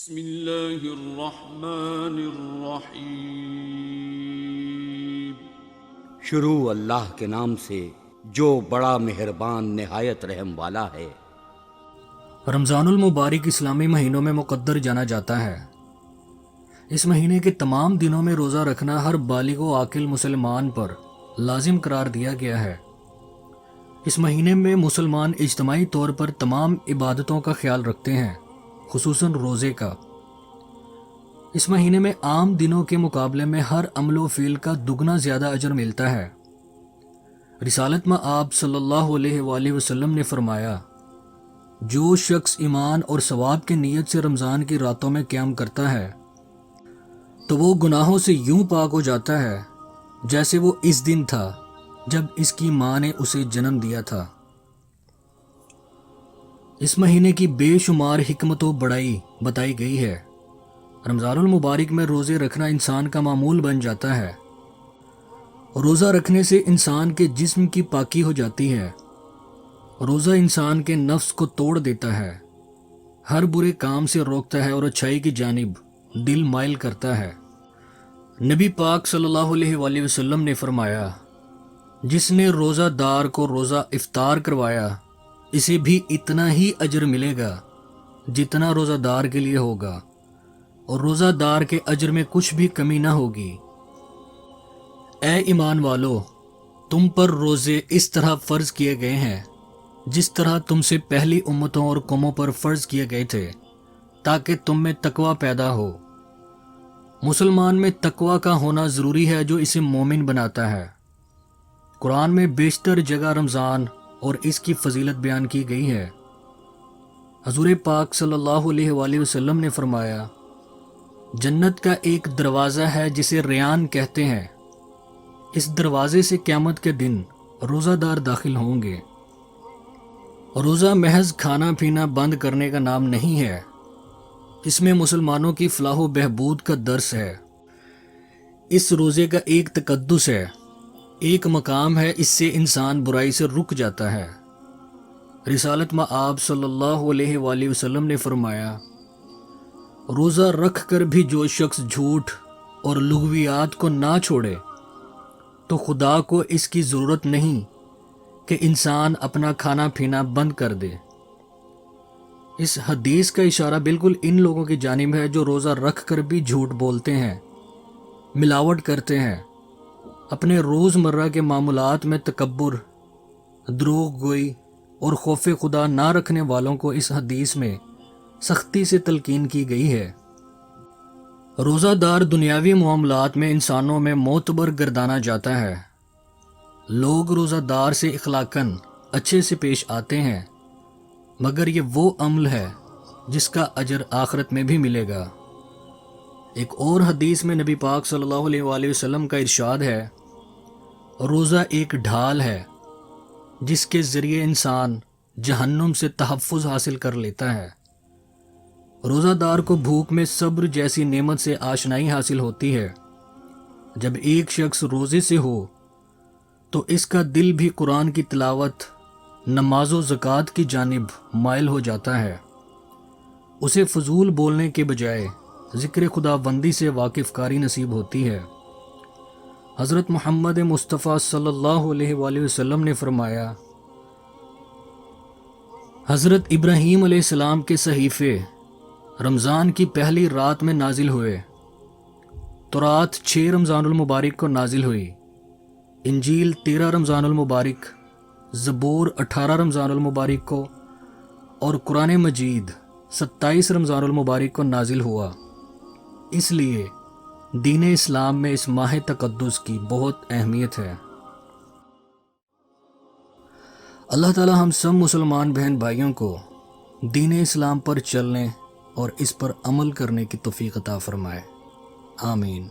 بسم اللہ الرحمن الرحیم۔ شروع اللہ کے نام سے جو بڑا مہربان نہایت رحم والا ہے۔ رمضان المبارک اسلامی مہینوں میں مقدر جانا جاتا ہے۔ اس مہینے کے تمام دنوں میں روزہ رکھنا ہر بالغ و عاقل مسلمان پر لازم قرار دیا گیا ہے۔ اس مہینے میں مسلمان اجتماعی طور پر تمام عبادتوں کا خیال رکھتے ہیں، خصوصاً روزے کا۔ اس مہینے میں عام دنوں کے مقابلے میں ہر عمل و فعل کا دگنا زیادہ اجر ملتا ہے۔ رسالت میں آپ صلی اللہ علیہ وآلہ وسلم نے فرمایا، جو شخص ایمان اور ثواب کی نیت سے رمضان کی راتوں میں قیام کرتا ہے تو وہ گناہوں سے یوں پاک ہو جاتا ہے جیسے وہ اس دن تھا جب اس کی ماں نے اسے جنم دیا تھا۔ اس مہینے کی بے شمار حکمت و بڑائی بتائی گئی ہے۔ رمضان المبارک میں روزے رکھنا انسان کا معمول بن جاتا ہے۔ روزہ رکھنے سے انسان کے جسم کی پاکی ہو جاتی ہے۔ روزہ انسان کے نفس کو توڑ دیتا ہے، ہر برے کام سے روکتا ہے اور اچھائی کی جانب دل مائل کرتا ہے۔ نبی پاک صلی اللہ علیہ وآلہ وسلم نے فرمایا، جس نے روزہ دار کو روزہ افطار کروایا اسے بھی اتنا ہی اجر ملے گا جتنا روزہ دار کے لیے ہوگا، اور روزہ دار کے اجر میں کچھ بھی کمی نہ ہوگی۔ اے ایمان والو، تم پر روزے اس طرح فرض کیے گئے ہیں جس طرح تم سے پہلی امتوں اور قوموں پر فرض کیے گئے تھے، تاکہ تم میں تقوی پیدا ہو۔ مسلمان میں تقوی کا ہونا ضروری ہے جو اسے مومن بناتا ہے۔ قرآن میں بیشتر جگہ رمضان اور اس کی فضیلت بیان کی گئی ہے۔ حضور پاک صلی اللہ علیہ وآلہ وسلم نے فرمایا، جنت کا ایک دروازہ ہے جسے ریان کہتے ہیں، اس دروازے سے قیامت کے دن روزہ دار داخل ہوں گے۔ روزہ محض کھانا پینا بند کرنے کا نام نہیں ہے، اس میں مسلمانوں کی فلاح و بہبود کا درس ہے۔ اس روزے کا ایک تقدس ہے، ایک مقام ہے، اس سے انسان برائی سے رک جاتا ہے۔ رسالت میں آپ صلی اللہ علیہ وآلہ وسلم نے فرمایا، روزہ رکھ کر بھی جو شخص جھوٹ اور لغویات کو نہ چھوڑے تو خدا کو اس کی ضرورت نہیں کہ انسان اپنا کھانا پینا بند کر دے۔ اس حدیث کا اشارہ بالکل ان لوگوں کی جانب ہے جو روزہ رکھ کر بھی جھوٹ بولتے ہیں، ملاوٹ کرتے ہیں، اپنے روزمرہ کے معاملات میں تکبر، دروغ گوئی اور خوف خدا نہ رکھنے والوں کو اس حدیث میں سختی سے تلقین کی گئی ہے۔ روزہ دار دنیاوی معاملات میں انسانوں میں معتبر گردانا جاتا ہے۔ لوگ روزہ دار سے اخلاقاً اچھے سے پیش آتے ہیں، مگر یہ وہ عمل ہے جس کا اجر آخرت میں بھی ملے گا۔ ایک اور حدیث میں نبی پاک صلی اللہ علیہ وآلہ وسلم کا ارشاد ہے، روزہ ایک ڈھال ہے جس کے ذریعے انسان جہنم سے تحفظ حاصل کر لیتا ہے۔ روزہ دار کو بھوک میں صبر جیسی نعمت سے آشنائی حاصل ہوتی ہے۔ جب ایک شخص روزے سے ہو تو اس کا دل بھی قرآن کی تلاوت، نماز و زکوٰۃ کی جانب مائل ہو جاتا ہے۔ اسے فضول بولنے کے بجائے ذکر خدا بندی سے واقف کاری نصیب ہوتی ہے۔ حضرت محمد مصطفیٰ صلی اللہ علیہ وآلہ وسلم نے فرمایا، حضرت ابراہیم علیہ السلام کے صحیفے رمضان کی پہلی رات میں نازل ہوئے، تورات 6 رمضان المبارک کو نازل ہوئی، انجیل 13 رمضان المبارک، زبور 18 رمضان المبارک کو، اور قرآن مجید 27 رمضان المبارک کو نازل ہوا۔ اس لیے دین اسلام میں اس ماہ تقدس کی بہت اہمیت ہے۔ اللہ تعالی ہم سب مسلمان بہن بھائیوں کو دین اسلام پر چلنے اور اس پر عمل کرنے کی توفیق عطا فرمائے، آمین۔